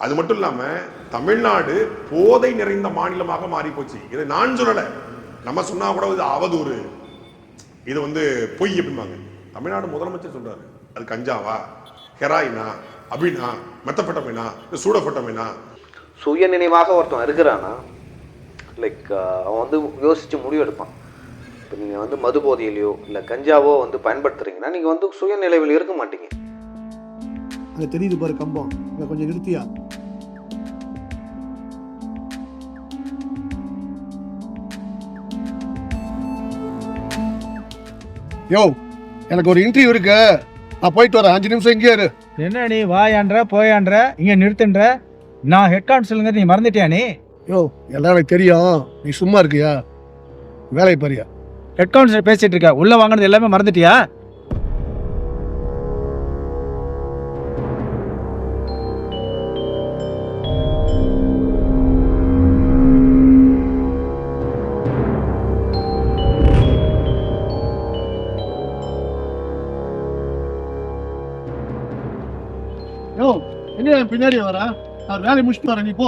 அது மட்டும் இல்லாம தமிழ்நாடு போதை நிறைந்த மாநிலமாக மாறி போச்சு. இதை நான் சொல்லலை, நம்ம சொன்னா கூட இது அவதூறு, இது பொய் அப்படிம்பாங்க. தமிழ்நாடு முதலமைச்சர் சொல்றாரு, அது கஞ்சாவா, ஹெராயினா, அபினா, மெத்தப்பட்டமைனா, சூடப்பட்டமைனா. சுய நினைவாக ஒருத்தன் இருக்கிறானா, லைக் அவன் யோசிச்சு முடிவு எடுப்பான். இப்போ நீங்கள் மது போதையிலையோ இல்லை கஞ்சாவோ பயன்படுத்துறீங்கன்னா நீங்கள் சுய நிலைவில் இருக்க மாட்டீங்க. அங்கே தெரியுது பாரு கம்பம், இங்கே கொஞ்சம் நிறுத்தியா. யோ, எனக்கு ஒரு இன்டர்வியூ இருக்கு, நான் போயிட்டு வரேன், 5 நிமிஷம் இங்கே இரு. என்ன நீ வாயான்ற போயான்ற இங்கே நிறுத்துன்ற? நான் ஹெட் கான்ஸ்டலுங்க, நீ மறந்துட்டியா நீ? யோ, எல்லாம் எனக்கு தெரியும், நீ சும்மா இருக்கியா? வேலையை பாரியா. ஹெட் கான்ஸ்டல் பேசிட்டு இருக்க, உள்ள வாங்கினது எல்லாமே மறந்துட்டியா? யோ, என்ன பின்னாடி வரா? நான் வேலையை முடிச்சுட்டு வரேன், நீ போ.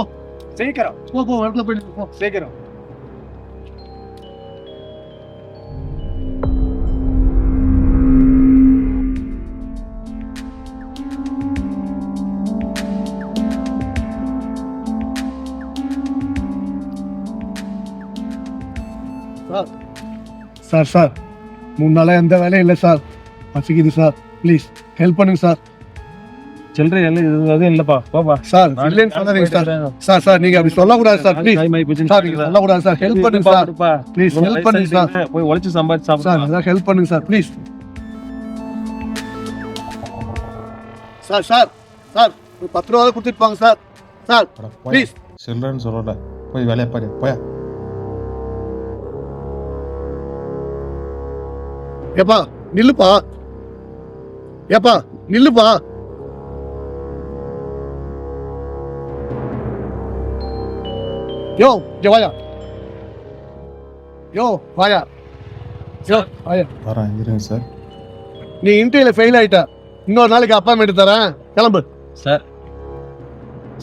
சீக்கிரம் போ, இடத்துல போயிட்டு போ. சீக்கிரம். சார் சார் 3 நாளாக எந்த வேலையும் இல்லை சார், பசிக்குது சார், ப்ளீஸ் ஹெல்ப் பண்ணுங்க சார். சில்லறை எதுவும் இல்லப்பா, போப்பா. சார் இல்லைன்னு சொல்லாதீங்க சார். சார் சார் நீங்க அப்படி சொல்லக்கூடாது சார், ப்ளீஸ் சார், நீங்க சொல்லக்கூடாது சார், ஹெல்ப் பண்ணுங்க சார், ப்ளீஸ் ஹெல்ப் பண்ணுங்க சார், போய் உழைச்சு சம்பாதிச்சு சார், அதான் ஹெல்ப் பண்ணுங்க sir, please. Sir sir sir ஒரு 10 ரூபா கொடுத்துட்டு போங்க சார், சார் ப்ளீஸ். சில்லறன்னு சொல்லல, போய் வேலையை பாரு, போயா. ஏப்பா நில்லுப்பா, ஏப்பா நில்லுப்பா. யோ இங்க வாயா, யோ வாயா, யோ வாயா. வரேன், இருங்க சார். நீ இன்டர்வியூல ஃபெயில் ஆயிட்ட, இன்னொரு நாளைக்கு அப்பாயின்மெண்ட் தரேன், கிளம்பு. சார்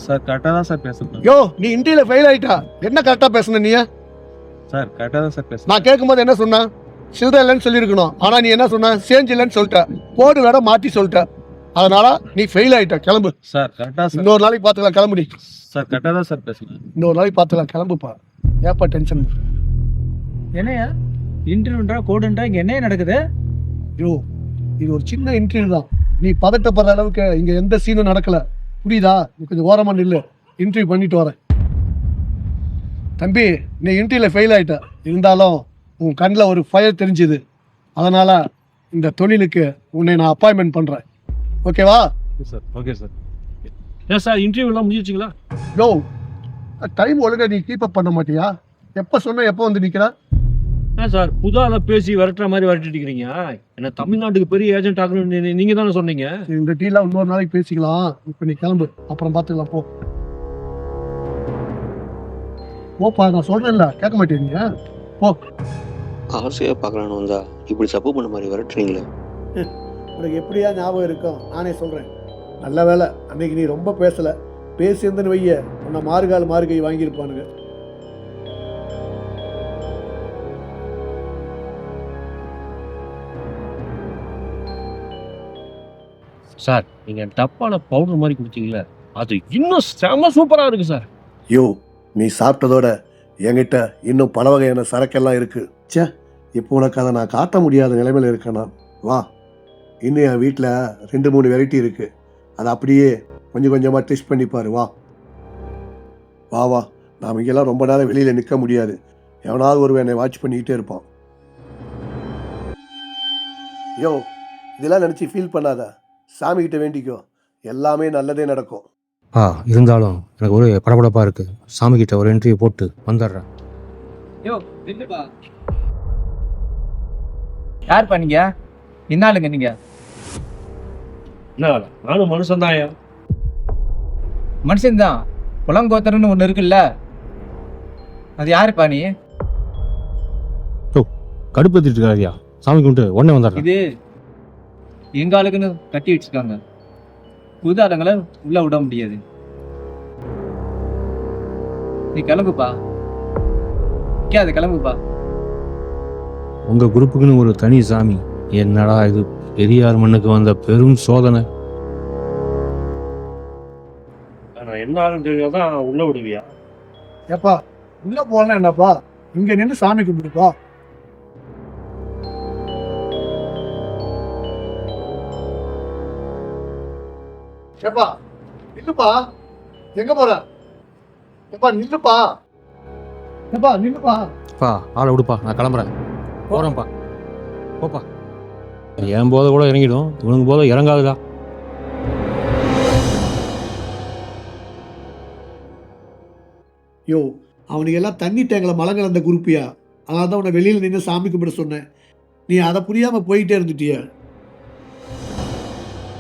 சார் கரெக்டாக தான் சார் பேசுகிறேன். யோ நீ இன்டர்வியூல ஃபெயில் ஆயிட்டா, என்ன கரெக்டா பேசுன நீ? சார் கரெக்டாக தான் சார் பேசுகிறேன். நான் கேட்கும்போது என்ன சொன்ன? சில்லறை இல்லைன்னு சொல்லியிருக்கணும், ஆனா நீ என்ன சொன்ன? சேஞ்ச் இல்லைன்னு சொல்லிட்ட, கோடு வேற மாற்றி சொல்லிட்ட, அதனால நீ ஃபெயில் ஆயிட்ட, கிளம்பு. சார் கரெக்டாக சார். இன்னொரு நாளைக்கு பார்த்துக்கலாம், கிளம்புடி. சார் கரெக்டாக தான் சார் பேசுகிறேன். இன்னொரு நாளைக்கு பார்த்துக்கலாம், கிளம்புப்பா. ஏப்பா டென்ஷன்? என்னையா இன்டர்வியூன்றா கோடுன்றா, இங்கே என்ன நடக்குது? யோ இது ஒரு சின்ன இன்டர்வியூ தான், நீ பதட்டப்படுற அளவுக்கு இங்க எந்த சீனும் நடக்கல, புரியுதா? நீ கொஞ்சம் ஓரமா நில்லு, இன்டர்வியூ பண்ணிட்டு வரேன். தம்பி நீ இன்டர்வியூல ஃபெயில் ஆயிட்ட, இருந்தாலும் உன் கண்ணில் ஒரு ஃபயர் தெரிஞ்சுது, அதனால இந்த தொழிலுக்கு உன்னை நான் அப்பாயின்மெண்ட் பண்றேன், ஓகேவா? Sir okay sir. ஏன் சார் இன்டர்வியூலாம் முடிஞ்சிச்சிங்களா? யோ டைம் ஒழுங்கா நீ கீப் அப் பண்ண மாட்டியா? எப்போ சொன்ன எப்போ வந்து நிற்கிறா? ஏன் சார் புதால பேசி விரட்டுற மாதிரி விரட்டிட்டு இருக்கிறீங்க? என்ன தமிழ்நாட்டுக்கு பெரிய ஏஜென்ட் ஆகணும்னு நீங்க தானே சொன்னீங்க. இந்த டீலாம் இன்னொரு நாளைக்கு பேசிக்கலாம், இப்போ நீ கிளம்பு, அப்புறம் பார்த்துக்கலாம், போ. போப்பா, நான் சொல்றேன்ல, கேட்க மாட்டேங்க, போ. ஆசையாக பார்க்கலான்னு வந்தா இப்படி சப்பு பண்ண மாதிரி விரட்டுறீங்களே. உனக்கு எப்படியா ஞாபகம் இருக்கும், நானே சொல்கிறேன். நல்ல வேலை அன்னைக்கு நீ ரொம்ப பேசலை, பேசியிருந்தேன்னு வைய உன்னை மாறுகால் மாறுகை வாங்கியிருப்பானுங்க. சார் நீங்க டப்பால பவுடர் மாதிரி குடிச்சீங்களே, அது இன்னும் செம சூப்பரா இருக்கு சார். யோ நீ சாப்பிட்டதோட என்கிட்ட இன்னும் பல வகையான சரக்கெல்லாம் இருக்கு. சே, இப்போ உனக்கு அதை நான் காட்ட முடியாத நிலைமையில் இருக்கேனா? வா, இன்னும் என் வீட்டில் 2-3 வெரைட்டி இருக்கு, அதை அப்படியே கொஞ்சம் கொஞ்சமாக டெஸ்ட் பண்ணிப்பாரு. வா வா வா, நாம் இங்கெல்லாம் ரொம்ப நேரம் வெளியில் நிற்க முடியாது, எவனாவது ஒரு என்னை வாட்ச் பண்ணிக்கிட்டே இருப்பான். யோ இதெல்லாம் நினச்சி ஃபீல் பண்ணாத, சாமிக்கிட்ட வேண்டிக்கோ, எல்லாமே நல்லதே நடக்கும். இருந்தாலும் எனக்கு ஒரு படபடப்பாக இருக்குது, சாமிக்கிட்ட ஒரு இன்டர்வியூ போட்டு வந்துடுறேன். யோ நில்லுப்பா. யார் பண்ணீங்க? என்னாலுங்க நீங்க? என்ன நானும் மனுஷன் தான். மனுஷன்தான், குளங்கோத்தரன்னு ஒன்று இருக்குல்ல, அது யாருப்பா நீ? கடுப்பேற்றிட்டு இருக்காதியா, சாமி கும்பிட்டு உடனே வந்துடுறேன். இது எங்க ஆளுக்குன்னு கட்டி வச்சிருக்காங்க, புது ஆளுங்களை உள்ள விட முடியாது. நீ கிளம்புப்பா. அது கிளம்புப்பா. உங்கள் குரூப்புக்குன்னு ஒரு தனி சாமி. என்னடா இது, பெரியார் மண்ணுக்கு வந்த பெரும் சோதனை. நான் என்ன ஆளுன்னு தெரியாதான் உள்ள விடுவியா? ஏப்பா உள்ள போனா என்னப்பா, இங்க நின்று சாமி கும்பிடுப்பா. ஏப்பா நில்லுப்பா, எங்க போற? ஏப்பா நில்லுப்பா, ஏப்பா நில்லுப்பா. பா ஆளை விடுப்பா, நான் கிளம்புறேன், போகிறேன்ப்பா, போப்பா. என் போதை கூட இறங்கிடும், இவனுக்கு போதை இறங்காதுடா. யோ, அவனுக்கு எல்லாம் தண்ணி டேங்கில் மழை கலந்த குரூப்பியா, அதனால தான் உன்னை வெளியில் நின்று சாமி கும்பிட சொன்னேன். நீ அதை புரியாமல் போயிட்டே இருந்துட்டிய.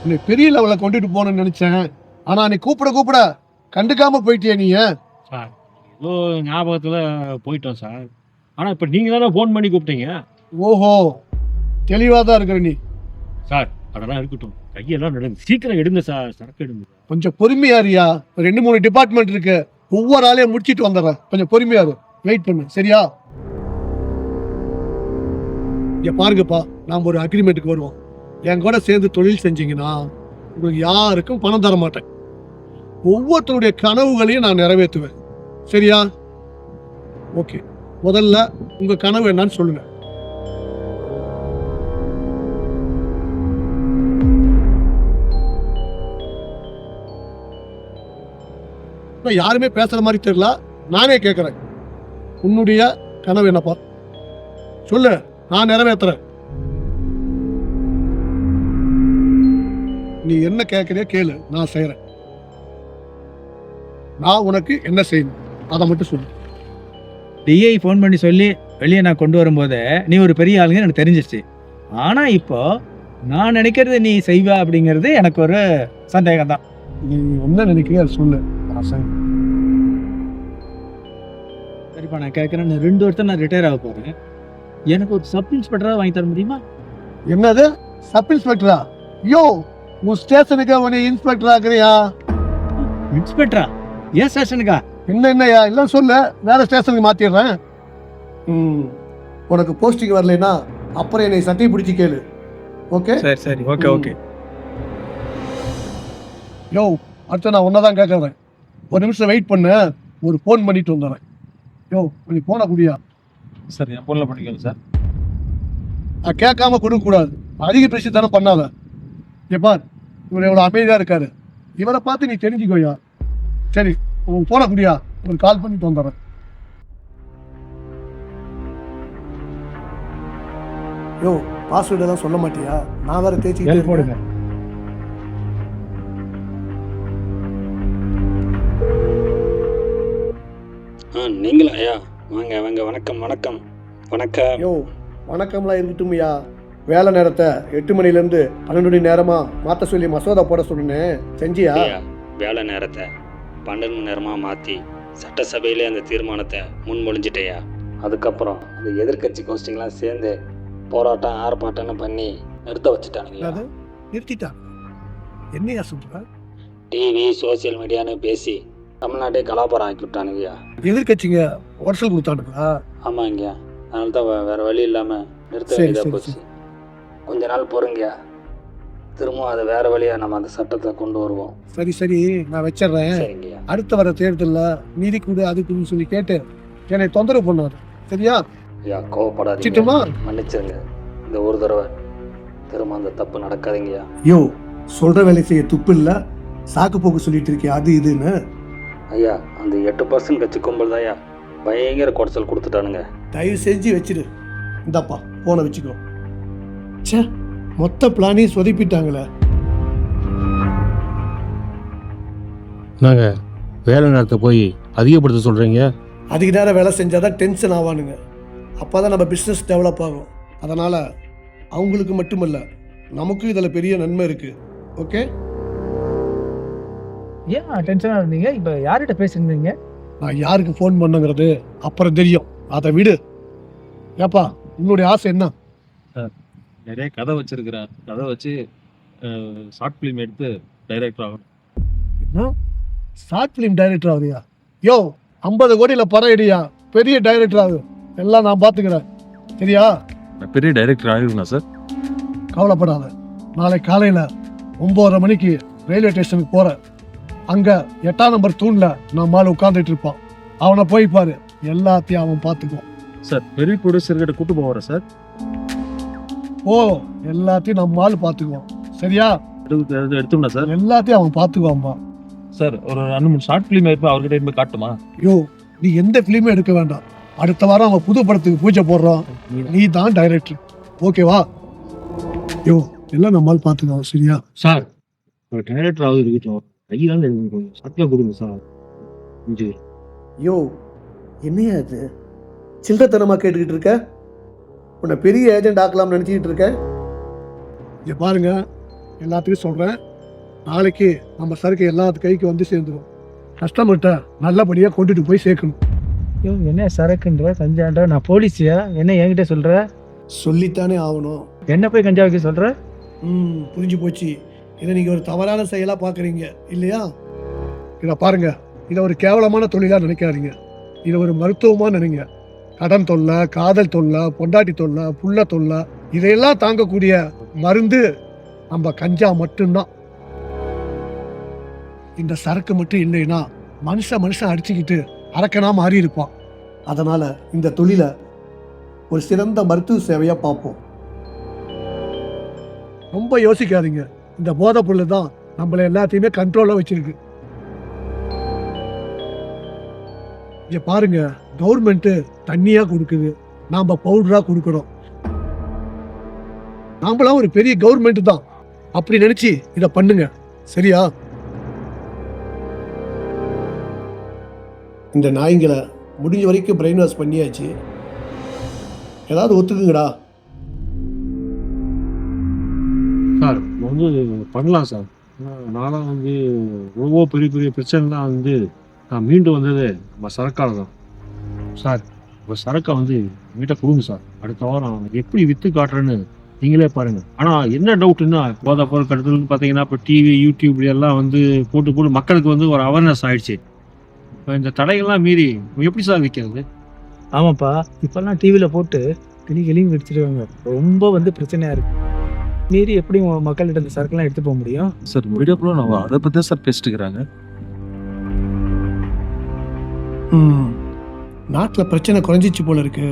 உன்னை பெரிய லெவலில் கொண்டுட்டு போகணும்னு நினச்சேன், ஆனால் நீ கூப்பிட கண்டுக்காம போயிட்டிய நீ. சார் ஏதோ ஞாபகத்தில் போயிட்டோம் சார். ஆனால் இப்போ நீங்கள் தானே ஃபோன் பண்ணி கூப்பிட்டீங்க. ஓஹோ, தெளிவாக தான் இருக்கிற நீ. சார் அதெல்லாம் இருக்கட்டும், கையெல்லாம் நடந்து சீக்கிரம் எடுங்க சார், சரக்கு எடுங்க. கொஞ்சம் பொறுமையாரியா, 2-3 டிபார்ட்மெண்ட் இருக்கு, ஒவ்வொரு ஆளையும் முடிச்சிட்டு வந்துடுறேன். கொஞ்சம் பொறுமையாரு, வெயிட் பண்ணு சரியா? இங்க பாருங்கப்பா, நாம் ஒரு அக்ரிமெண்ட்டுக்கு வருவோம். என் கூட சேர்ந்து தொழில் செஞ்சீங்கன்னா உங்களுக்கு யாருக்கும் பணம் தர மாட்டேன். ஒவ்வொருத்தருடைய கனவுகளையும் நான் நிறைவேற்றுவேன் சரியா? ஓகே, முதல்ல உங்க கனவு என்னன்னு சொல்லுங்க. யாருமே பேசுற மாதிரி தெரியல, நானே கேட்கிறேன். உன்னுடைய கனவு என்னப்பா சொல்லு, நான் நிறைவேற்றுறேன். நீ என்ன கேட்கறியோ கேளு, நான் செய்யறேன். நான் உனக்கு என்ன செய்யணும் அதை மட்டும் சொல்லு. டிஐ ஃபோன் பண்ணி சொல்லி வெளியே நான் கொண்டு வரும்போது நீ ஒரு பெரிய ஆளுங்க எனக்கு தெரிஞ்சிருச்சு. ஆனா இப்போ நான் நினைக்கிறது நீ செய்வ அப்படிங்கிறது எனக்கு ஒரு சந்தேகம் தான். நீ என்ன நினைக்கிறியோ அதை சொல்லு, நான் செய்யறேன். சரிப்பா, நான் கேட்குறேன். 2 வருஷம் நான் ரிட்டையர் ஆக போறேன். எனக்கு ஒரு சப் இன்ஸ்பெக்டரா வாங்கி தர முடியுமா? என்னது சப் இன்ஸ்பெக்டரா? யோ, உன் ஸ்டேஷனுக்கு உன்னை இன்ஸ்பெக்டர் ஆக்குறியா? இன்ஸ்பெக்டரா? ஏன் ஸ்டேஷனுக்கா? என்னையா இல்லை சொல்லு, வேற ஸ்டேஷனுக்கு மாத்திடுறேன். உனக்கு போஸ்டிங் வரலைன்னா அப்புறம் என்னை சட்டை பிடிச்சி கேளு. ஓகே சரி ஓகே. யோ, அடுத்து நான் ஒன்னதான் கேட்கறேன். ஒரு நிமிஷம் வெயிட் பண்ணு, ஒரு ஃபோன் பண்ணிட்டு வந்துடுறேன். யோ, நீ போன குடியா? சார் என் ஃபோனில் பண்ணிக்கலாம் சார். நான் கேட்காம கொடுக்கக்கூடாது, அதிக பிரச்சனை தானே பண்ணாத. ஏப்பா இவர் எவ்வளோ அமைதியாக இருக்காரு, இவரை பார்த்து நீ தெரிஞ்சுக்கோயா. சரி, உன் போன குடியா, ஒரு கால் பண்ணிட்டு வந்துடுறேன். யோ, பாஸ்வேர்டு எல்லாம் சொல்ல மாட்டியா? நான் வேற தேய்ச்சி போடுங்க. நீங்களா ஐயா? வாங்க வாங்க, வணக்கம் வணக்கம் வணக்கம். யோ, வணக்கம்லாம் இருக்கட்டும்யா. வேலை நேரத்தை 8 மணிலேருந்து 12 மணி நேரமாக மாற்ற சொல்லி மசோதா போட சொன்னேன், செஞ்சியா? வேலை நேரத்தை 12 மணி நேரமாக மாற்றி சட்டசபையிலே அந்த தீர்மானத்தை முன்மொழிஞ்சிட்டேயா. அதுக்கப்புறம் அந்த எதிர்கட்சி கோஷ்டிங்கெலாம் சேர்ந்து போராட்டம் ஆர்ப்பாட்டம்னு பண்ணி நிறுத்த வச்சுட்டானுங்க. நிறுத்திட்டா? என்னையா சொல்ற? டிவி சோசியல் மீடியான்னு பேசி தமிழ்நாட்டே கலாபாரம் ஆக்கி விட்டானுங்கய்யா. எதிர்கட்சிங்க உடச்சல் கொடுத்தானுங்களா? ஆமாங்கய்யா, அதனால தான் வேறு வழி இல்லாமல் நிறுத்த வேண்டியதாக போச்சு. கொஞ்ச நாள் பொறுங்கய்யா, திரும்பவும் அதை வேற வழியா நம்ம அந்த சட்டத்தை கொண்டு வருவோம். சரி நான் வச்சிடுறேன். சரிங்கய்யா. அடுத்த வர தேர்தலில் நீதி கூடு அதுக்குன்னு சொல்லி கேட்டு என்னை தொந்தரவு பண்ணாரு சரியா? ஐயா கோவப்படாதீங்க, மன்னிச்சிருங்க. இந்த ஒரு தடவை திரும்ப அந்த தப்பு நடக்காதீங்கய்யா. யோ, சொல்ற வேலை செய்ய துப்பு இல்ல, சாக்கு போக்கு சொல்லிட்டு இருக்கே அது இதுன்னு. ஐயா, அந்த 8% கட்சி கும்பல் தான் ஐயா பயங்கர குடைச்சல் கொடுத்துட்டானுங்க. தயவு செஞ்சு வச்சிரு. இந்தாப்பா போனை வச்சுக்கோ. சே, மொத்த பிளானையும் சொதப்பிட்டாங்களே. நாங்கள் வேலை நேரத்தை போய் அதிகப்படுத்த சொல்கிறீங்க. அதிக நேரம் வேலை செஞ்சாதான் டென்ஷன் ஆவானுங்க, அப்போ தான் நம்ம பிஸ்னஸ் டெவலப் ஆகும். அதனால் அவங்களுக்கு மட்டுமல்ல, நமக்கும் இதில் பெரிய நன்மை இருக்குது. ஓகே, ஏன் டென்ஷனாக இருந்தீங்க? இப்போ யார்கிட்ட பேசியிருந்தீங்க? நான் யாருக்கு ஃபோன் பண்ணுங்கிறது அப்புறம் தெரியும், அதை விடு. ஏப்பா உன்னுடைய ஆசை என்ன? நிறைய கதை வச்சிருக்கிறார், கதை வச்சு ஷார்ட் ஃபிலிம் எடுத்து டைரக்டர் ஆகணும். ஷார்ட் ஃபிலிம் டைரக்டர் ஆகுறியா? யோ, 50 கோடியில் படம் எடியா, பெரிய டைரக்டர் ஆகும், எல்லாம் நான் பார்த்துக்கிறேன், சரியா? நான் பெரிய டைரக்டர் ஆகிருக்கேன் சார். கவலைப்படாத. நாளை காலையில் 9:30 மணிக்கு ரயில்வே ஸ்டேஷனுக்கு போகிறேன். அங்கே 8ஆம் நம்பர் தூணில் நம்ம ஆள் உட்காந்துட்டு இருப்பான். அவனை போய் பாரு, எல்லாத்தையும் அவன் பார்த்துக்குவான். சார் பெரிய ப்ரொடியூசர்கிட்ட கூட்டு போகிறேன் சார். ஓ, எல்லாத்தையும் நம்ம ஆள் பார்த்துக்குவான், சரியா? எடுத்துக்கணும் சார். எல்லாத்தையும் அவன் பார்த்துக்குவான்பா. சார் ஒரு 2-3 ஷார்ட் ஃபிலிம் ஆயிருப்பா, அவர்கிட்ட போய் காட்டுமா? யோ, நீ எந்த ஃபிலிமும் எடுக்க வேண்டாம். அடுத்த வாரம் அவன் புது படத்துக்கு பூஜை போடுறான், நீ தான் டைரக்டர், ஓகேவா? யோ, எல்லாம் நம்மால் பார்த்துக்குவோம், சரியா? சார் ஒரு டைரக்டர் ஆகுது இருக்கட்டும், கையிலான கொஞ்சம் சட்டில் கொடுங்க சார். கொஞ்சம் யோ, என்னையா இது சில்லறத்தனமாக கேட்டுக்கிட்டு இருக்க? உன்னை பெரிய ஏஜென்ட் ஆக்கலாம்னு நினச்சிக்கிட்டு இருக்க? இங்கே பாருங்க, எல்லாத்துக்கும் சொல்கிறேன், நாளைக்கு நம்ம சரக்கு எல்லாத்து கைக்கு வந்து சேர்ந்துடும். கஸ்டமர்கிட்ட நல்லபடியாக கொண்டுட்டு போய் சேர்க்கணும். ஐயோ, என்ன சரக்குன்ற கஞ்சான்ற? நான் போலீஸியா? என்ன என்கிட்ட சொல்ற? சொல்லித்தானே ஆகணும். என்ன போய் கஞ்சா வைக்க சொல்ற? புரிஞ்சு போச்சு. இதை நீங்கள் ஒரு தவறான செயலாக பார்க்குறீங்க இல்லையா? இதை பாருங்க, இதை ஒரு கேவலமான தொழிலாக நினைக்காதீங்க. இதை ஒரு மருத்துவமாக நினைங்க. கடன் தொல்லை, காதல் தொல்லை, பொண்டாட்டி தொல்லை, புள்ள தொல்லை, இதையெல்லாம் தாங்கக்கூடிய மருந்து நம்ம கஞ்சா மட்டும்தான். இந்த சரக்கு மட்டும் இல்லைன்னா மனுஷன் அடிச்சுக்கிட்டு அரக்கனா மாறி இருப்பான். அதனால இந்த தொழிலை ஒரு சிறந்த மருத்துவ சேவையா பார்ப்போம். ரொம்ப யோசிக்காதீங்க. இந்த போதை பொருள் தான் நம்மள எல்லாத்தையுமே கண்ட்ரோலா வச்சிருக்கு. இங்க பாருங்க, கவர்மெண்ட் தண்ணியா கொடுக்குது, நாம பவுடரா கொடுக்கறோம். நாமளாம் ஒரு பெரிய கவர்மெண்ட் தான், அப்படி நினைச்சு இதை பண்ணுங்க, சரியா? இந்த நாய்ங்களை முடிஞ்ச வரைக்கும் பிரெயின் வாஷ் பண்ணியாச்சு. ஏதாவது ஒத்துக்குங்கடா. சார் வந்து பண்ணலாம் சார். நானும் வந்து ரொம்ப பெரிய பெரிய பிரச்சனைலாம் வந்து நான் மீண்டு வந்தது நம்ம சரக்கால தான் சார். இப்போ சரக்கை வந்து என்கிட்ட கொடுங்க சார். அடுத்த வாரம் எப்படி விற்று காட்டுறேன்னு நீங்களே பாருங்கள். ஆனால் என்ன டவுட்டுன்னா, போதை பொருள் கடத்தல்னு பார்த்தீங்கன்னா இப்போ டிவி, யூடியூப் எல்லாம் வந்து போட்டு மக்களுக்கு வந்து ஒரு அவேர்னஸ் ஆயிடுச்சு. இப்போ இந்த தடைகள்லாம் மீறி எப்படி சார் விற்கிறது? ஆமாப்பா, இப்பெல்லாம் டிவியில் போட்டு கிளிகளையும் விடுத்துருவாங்க. ரொம்ப வந்து பிரச்சனையா இருக்கு. மீறி எப்படி மக்கள்கிட்ட இந்த சரக்குலாம் எடுத்து போக முடியும்? சார் வீடியோக்குள்ள நம்ம அதை பற்றி சார் பேசிட்டு இருக்கிறாங்க. நாட்டில் பிரச்சனை குறைஞ்சிச்சு போல இருக்கு.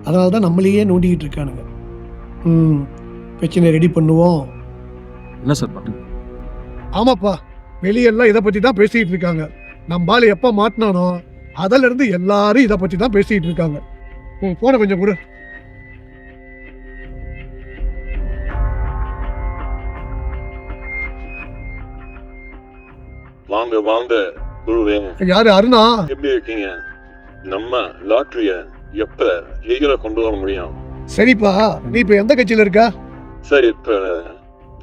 அதனால தான் நம்மளையே நோண்டிக்கிட்டு இருக்கானுங்க. பிரச்சனை ரெடி பண்ணுவோம். என்ன சார் பண்ணுங்க? ஆமாப்பா, வெளியெல்லாம் இதை பற்றி தான் பேசிக்கிட்டு இருக்காங்க. நம்ம ஆள் எப்போ மாட்டினானோ அதில் இருந்து எல்லாரும் இதை பற்றி தான் பேசிக்கிட்டு இருக்காங்க. போன கொஞ்சம் கொடு. வாங்க வாங்க குருவே. யாரு? அருணா? எப்படி இருக்கீங்க? நம்ம லாட்டரிய எப்ப லீகலா கொண்டு வர முடியும்? சரிப்பா, நீ இப்ப எந்த கட்சியில இருக்க? சார் இப்ப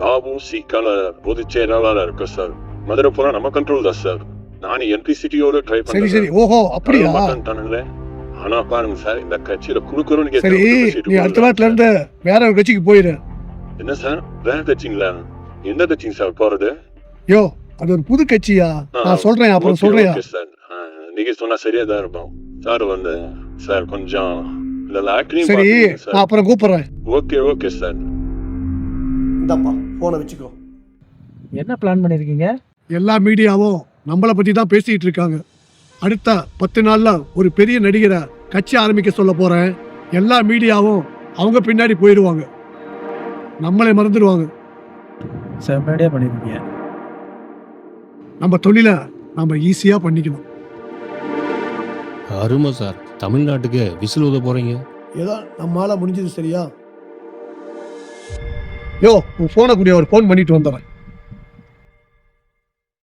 பாபு சிக்கால பொதுச் செயலாளர் இருக்க சார். மதுரை பூரா நம்ம கண்ட்ரோல் தான் சார். நான் என்பிசிட்டியோட ட்ரை சரி சரி. பண்ணேன். ஓஹோ, அப்படியா? ஆனா பாருங்க சார், இந்த கட்சியில குடுக்கறோன்னு சரி, நீ அடுத்த வாரத்துல இருந்து வேற ஒரு கட்சிக்கு போயிரு. என்ன சார் வேற கட்சிங்களா? எந்த கட்சிங்க சார் போறது? யோ, அது ஒரு புது கட்சியா? நான் சொல்றேன், அப்புறம் ஓகே, சொல்றேன். Okay sir. நீங்க சொன்னா சரியா தான் இருக்கும் சார். வந்து சார் கொஞ்சம் சரி, நான் அப்புறம் கூப்பிடுறேன். Okay okay sir. இந்தாப்பா, போனை வச்சுக்கோ. என்ன பிளான் பண்ணிருக்கீங்க? எல்லா மீடியாவும் நம்மளை பத்தி தான் பேசிட்டு இருக்காங்க. அடுத்த 10 நாள்ல ஒரு பெரிய நடிகரை கட்சி ஆரம்பிக்க சொல்ல போறேன். எல்லா மீடியாவும் அவங்க பின்னாடி போயிடுவாங்க, நம்மளே மறந்துடுவாங்க. செம்மையா பண்ணிருக்கீங்க. நம்ம தொழிலை நம்ம ஈஸியா பண்ணிக்கணும். அருமை சார். தமிழ்நாட்டுக்கு விசில் ஊத போறீங்க. ஏதோ நம்மளால முடிஞ்சது, சரியா? யோ, உன் போனை கூடிய ஒரு ஃபோன் பண்ணிட்டு வந்துடுறேன்.